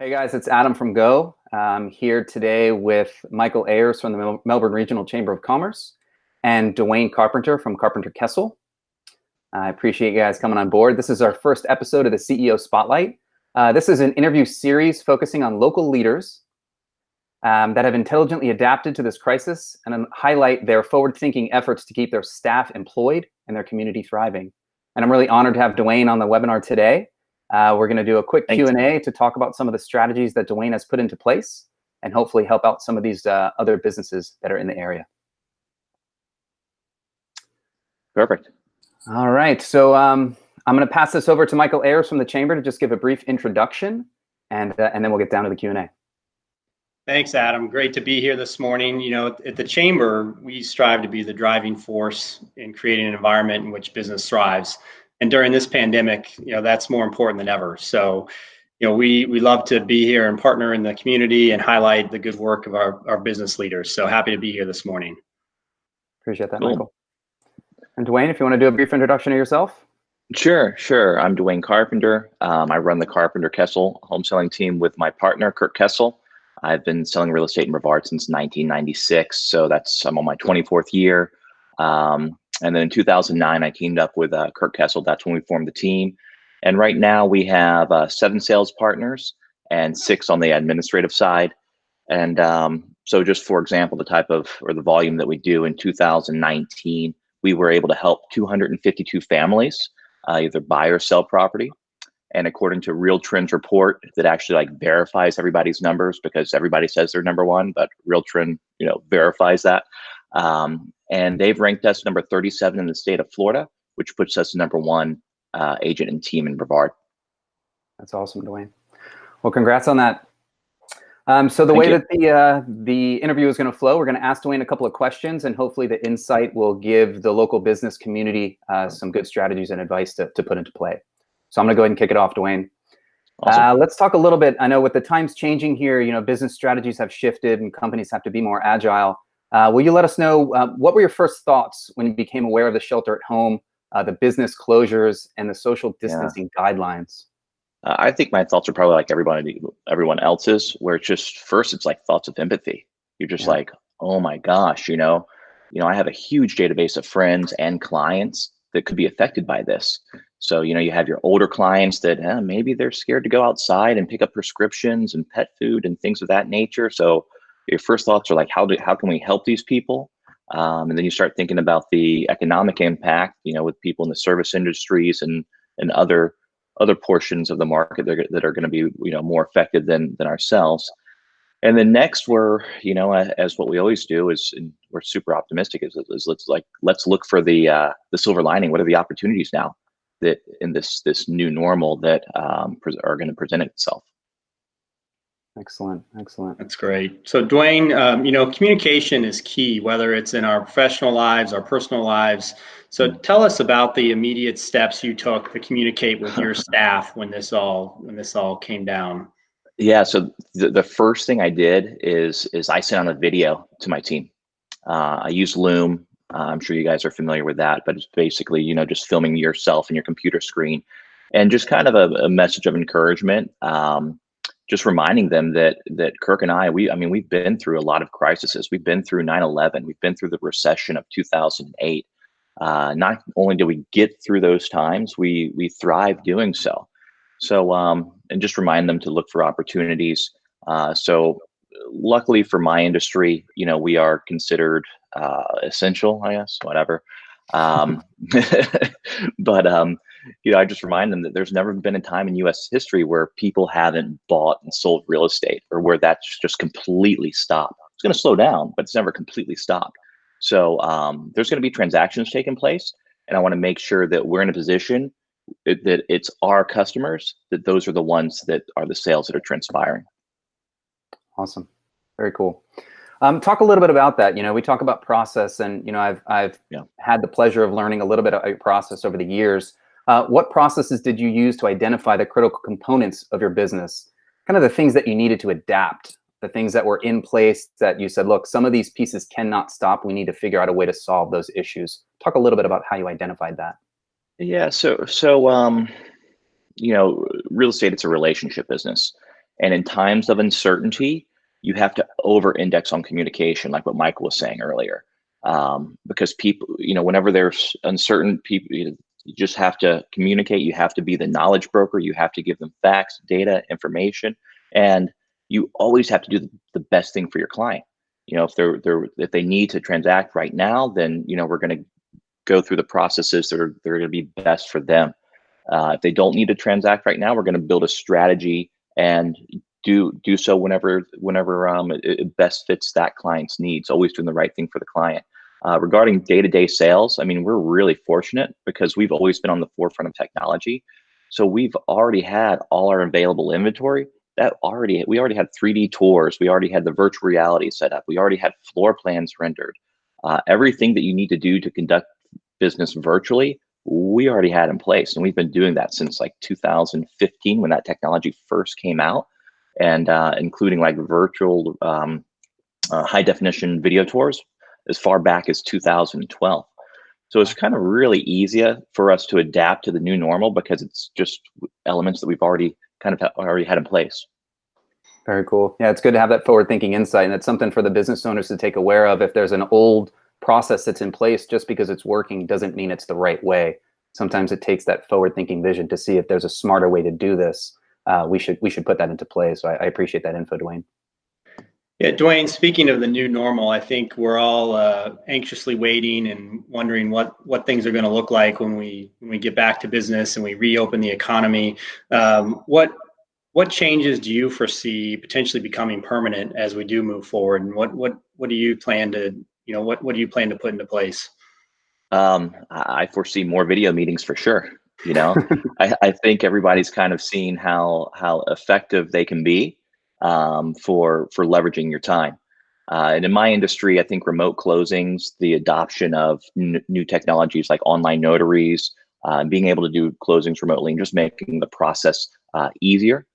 Hey guys, it's Adam from Go. I'm here today with Michael Ayers from the Melbourne Regional Chamber of Commerce and Dewayne Carpenter from Carpenter Kessel. I appreciate you guys coming on board. This is our first episode of the CEO Spotlight. This is an interview series focusing on local leaders that have intelligently adapted to this crisis and highlight their forward-thinking efforts to keep their staff employed and their community thriving. And I'm really honored to have Dewayne on the webinar today. We're going to do a quick Q&A to talk about some of the strategies that Dewayne has put into place and hopefully help out some of these other businesses that are in the area. Perfect. All right. So I'm going to pass this over to Michael Ayers from the Chamber to just give a brief introduction, and then we'll get down to the Q&A. Thanks, Adam. Great to be here this morning. You know, at the Chamber, we strive to be the driving force in creating an environment in which business thrives. And during this pandemic, you know, that's more important than ever. So, you know, we love to be here and partner in the community and highlight the good work of our business leaders. So happy to be here this morning. Appreciate that, cool. Michael. And Dewayne, if you want to do a brief introduction of yourself. Sure. I'm Dewayne Carpenter. I run the Carpenter Kessel home selling team with my partner, Kirk Kessel. I've been selling real estate in Brevard since 1996. So I'm on my 24th year. And then in 2009, I teamed up with Kirk Kessel. That's when we formed the team. And right now we have 7 sales partners and 6 on the administrative side. And so just for example, the volume that we do in 2019, we were able to help 252 families either buy or sell property. And according to Real Trends report that actually verifies everybody's numbers, because everybody says they're number one, but Real Trend, verifies that. And they've ranked us number 37 in the state of Florida, which puts us number 1 agent and team in Brevard. That's awesome, Dewayne. Well, congrats on that. So the way that the interview is going to flow, we're going to ask Dewayne a couple of questions, and hopefully the insight will give the local business community some good strategies and advice to put into play. So I'm going to go ahead and kick it off, Dewayne. Awesome. Let's talk a little bit. I know with the times changing here, business strategies have shifted and companies have to be more agile. Will you let us know what were your first thoughts when you became aware of the shelter at home, the business closures, and the social distancing guidelines? I think my thoughts are probably like everyone else's, where it's like thoughts of empathy. You're just like, oh my gosh, I have a huge database of friends and clients that could be affected by this. So, you have your older clients that maybe they're scared to go outside and pick up prescriptions and pet food and things of that nature. So your first thoughts are like, how can we help these people? And then you start thinking about the economic impact, with people in the service industries and other portions of the market that are going to be, more affected than ourselves. And then next, we're, as what we always do is, and we're super optimistic, is let's look for the silver lining. What are the opportunities now that in this new normal that are going to present itself? Excellent. That's great. So Dewayne, communication is key, whether it's in our professional lives, our personal lives. So tell us about the immediate steps you took to communicate with your staff when this all came down. Yeah. So the first thing I did is I sent out a video to my team. I use Loom. I'm sure you guys are familiar with that, but it's basically, just filming yourself and your computer screen and just kind of a message of encouragement. Just reminding them that Kirk and we've been through a lot of crises. We've been through 9/11. We've been through the recession of 2008. Not only did we get through those times, we thrive doing so. So, and just remind them to look for opportunities. So luckily for my industry, we are considered essential, I guess, whatever. But I just remind them that there's never been a time in U.S. history where people haven't bought and sold real estate, or where that's just completely stopped. It's going to slow down, but it's never completely stopped. So there's going to be transactions taking place, and I want to make sure that we're in a position that it's our customers, that those are the ones that are the sales that are transpiring. Awesome. Very cool. Talk a little bit about that. We talk about process, and I've had the pleasure of learning a little bit about your process over the years. What processes did you use to identify the critical components of your business? Kind of the things that you needed to adapt, the things that were in place that you said, look, some of these pieces cannot stop. We need to figure out a way to solve those issues. Talk a little bit about how you identified that. Yeah. So real estate, it's a relationship business. And in times of uncertainty, you have to over-index on communication, like what Michael was saying earlier. Because people, whenever there's uncertain, people, you just have to communicate. You have to be the knowledge broker. You have to give them facts, data, information, and you always have to do the best thing for your client. If they need to transact right now, then we're going to go through the processes that are going to be best for them. If they don't need to transact right now, we're going to build a strategy and do so whenever it best fits that client's needs. Always doing the right thing for the client. Regarding day-to-day sales, I mean, we're really fortunate because we've always been on the forefront of technology. So we've already had all our available inventory. We already had 3D tours. We already had the virtual reality set up. We already had floor plans rendered. Everything that you need to do to conduct business virtually, we already had in place. And we've been doing that since like 2015 when that technology first came out, and including like virtual high definition video tours as far back as 2012. So it's kind of really easier for us to adapt to the new normal because it's just elements that we've already had in place. Very cool. Yeah, it's good to have that forward-thinking insight, and it's something for the business owners to take aware of. If there's an old process that's in place, just because it's working doesn't mean it's the right way. Sometimes it takes that forward-thinking vision to see if there's a smarter way to do this. We should put that into play. So I appreciate that info, Dewayne. Yeah, Dewayne, speaking of the new normal, I think we're all anxiously waiting and wondering what things are going to look like when we get back to business and we reopen the economy. What changes do you foresee potentially becoming permanent as we do move forward, and what do you plan to what do you plan to put into place? I foresee more video meetings for sure. I think everybody's kind of seen how effective they can be for leveraging your time. And in my industry, I think remote closings, the adoption of new technologies like online notaries, being able to do closings remotely, and just making the process easier.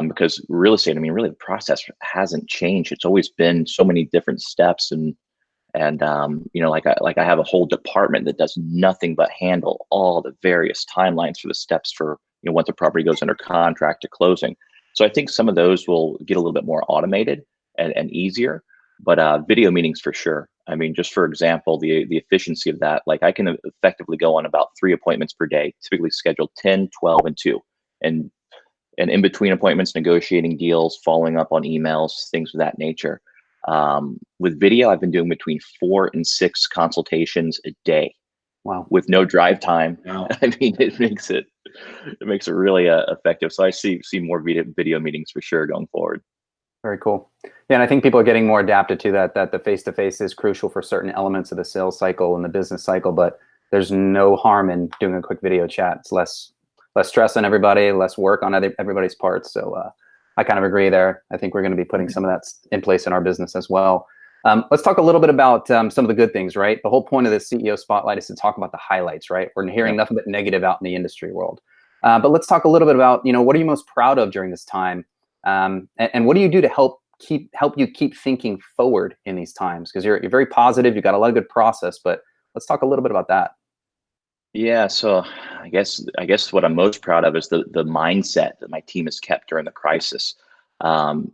Because real estate, I mean, really the process hasn't changed. It's always been so many different steps, and like I have a whole department that does nothing but handle all the various timelines for the steps for once a property goes under contract to closing. So I think some of those will get a little bit more automated and easier, but video meetings for sure. I mean, just for example, the efficiency of that, like I can effectively go on about 3 appointments per day, typically scheduled 10, 12, and 2. And in between appointments, negotiating deals, following up on emails, things of that nature. With video, I've been doing between 4 and 6 consultations a day. Wow. With no drive time. Wow. I mean, it makes it really effective. So I see more video meetings for sure going forward. Very cool. Yeah, and I think people are getting more adapted to that the face-to-face is crucial for certain elements of the sales cycle and the business cycle, but there's no harm in doing a quick video chat. It's less stress on everybody, less work on everybody's parts. So I kind of agree there. I think we're going to be putting some of that in place in our business as well. Let's talk a little bit about some of the good things, right? The whole point of this CEO Spotlight is to talk about the highlights, right? We're hearing nothing but negative out in the industry world. But let's talk a little bit about, what are you most proud of during this time? And what do you do to help you keep thinking forward in these times? Because you're very positive, you've got a lot of good process, but let's talk a little bit about that. Yeah, so I guess what I'm most proud of is the mindset that my team has kept during the crisis.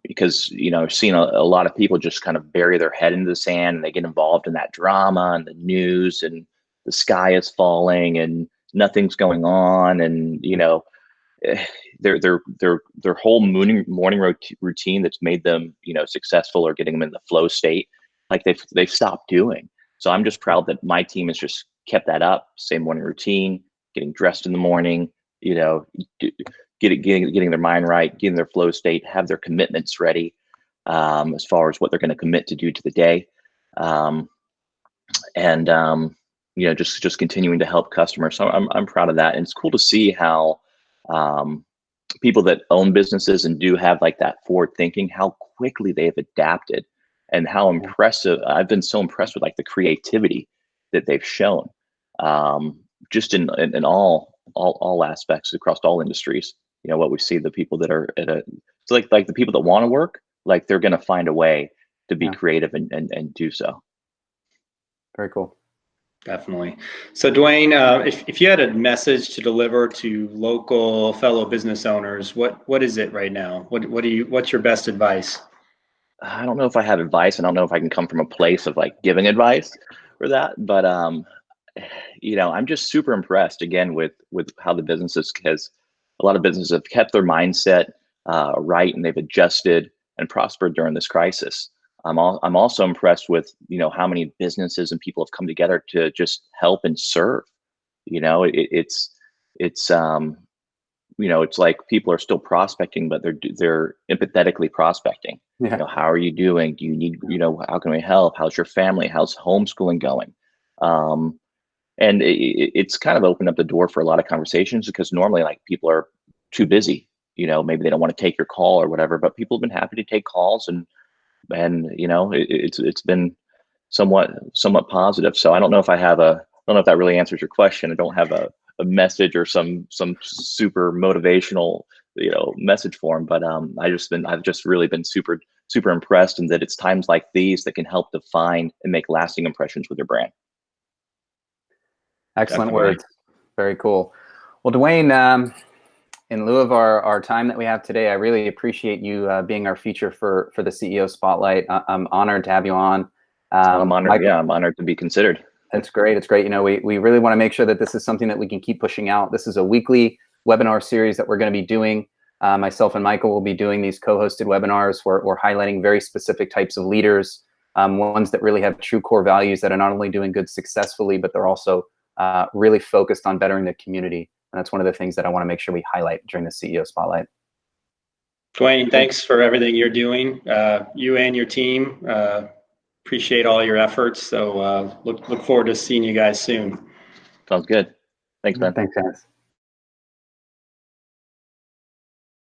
Because I've seen a lot of people just kind of bury their head into the sand, and they get involved in that drama and the news, and the sky is falling and nothing's going on, and their whole morning routine that's made them successful or getting them in the flow state, like they've stopped doing. So I'm just proud that my team has just kept that up. Same morning routine, getting dressed in the morning, getting their mind right, getting their flow state, have their commitments ready as far as what they're going to commit to do to the day, and just continuing to help customers. So I'm proud of that, and it's cool to see how people that own businesses and do have like that forward thinking, how quickly they've adapted, and how impressive. I've been so impressed with like the creativity that they've shown, just in all aspects across all industries. What we see, the people that are so like the people that want to work, like they're going to find a way to be creative and do so. Very cool. Definitely. So Dewayne, if you had a message to deliver to local fellow business owners, what is it right now? What's your best advice? I don't know if I have advice. I don't know if I can come from a place of like giving advice for that, but I'm just super impressed again with how the businesses has a lot of businesses have kept their mindset right, and they've adjusted and prospered during this crisis. I'm also impressed with how many businesses and people have come together to just help and serve. It's like people are still prospecting, but they're empathetically prospecting. Yeah. How are you doing? Do you need, how can we help? How's your family? How's homeschooling going? And it's kind of opened up the door for a lot of conversations, because normally like people are too busy, maybe they don't want to take your call or whatever, but people have been happy to take calls, and it's been somewhat positive. So I don't know if I don't know if that really answers your question. I don't have a message or some super motivational message for them, but I've just really been super impressed, and that it's times like these that can help define and make lasting impressions with your brand. Excellent Definitely. words. Very cool. Well, Dewayne, in lieu of our time that we have today, I really appreciate you being our feature for the CEO Spotlight. I'm honored to have you on. I'm honored. Michael, I'm honored to be considered. it's great. It's great. We really want to make sure that this is something that we can keep pushing out. This is a weekly webinar series that we're going to be doing. Myself and Michael will be doing these co-hosted webinars where we're highlighting very specific types of leaders, ones that really have true core values, that are not only doing good successfully, but they're also really focused on bettering the community. And that's one of the things that I want to make sure we highlight during the CEO Spotlight. Dewayne, thanks for everything you're doing. You and your team, appreciate all your efforts. So look forward to seeing you guys soon. Sounds good. Thanks, man. Thanks, guys.